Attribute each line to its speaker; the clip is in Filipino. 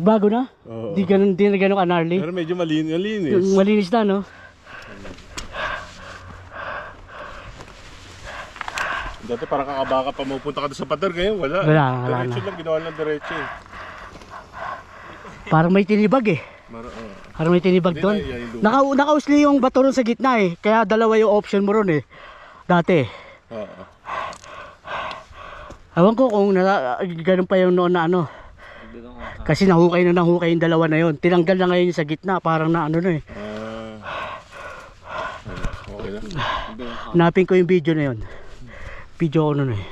Speaker 1: Nagbago na?
Speaker 2: Oo.
Speaker 1: Di na ganun ka-gnarly?
Speaker 2: Pero medyo malinis.
Speaker 1: Malinis na, no?
Speaker 2: Dati parang kakabaka pa mapupunta ka doon sa pader, ngayon wala.
Speaker 1: Wala
Speaker 2: Diretso
Speaker 1: na.
Speaker 2: lang, ginawa lang diretso eh.
Speaker 1: Parang may tinibag eh. Parang may tinibag
Speaker 2: Hindi
Speaker 1: doon.
Speaker 2: na, yan yung lupa.
Speaker 1: Nakausli yung bato ron sa gitna eh. Kaya dalawa yung option mo ron eh. Dati.
Speaker 2: Oo.
Speaker 1: Ewan ko kung ganun pa yung noon na ano. Kasi nahukay yung dalawa na yon. Tinanggal na ngayon yung sa gitna. Parang na ano na eh.
Speaker 2: Okay na.
Speaker 1: Hanapin ko yung video na yon. Video ko nun eh.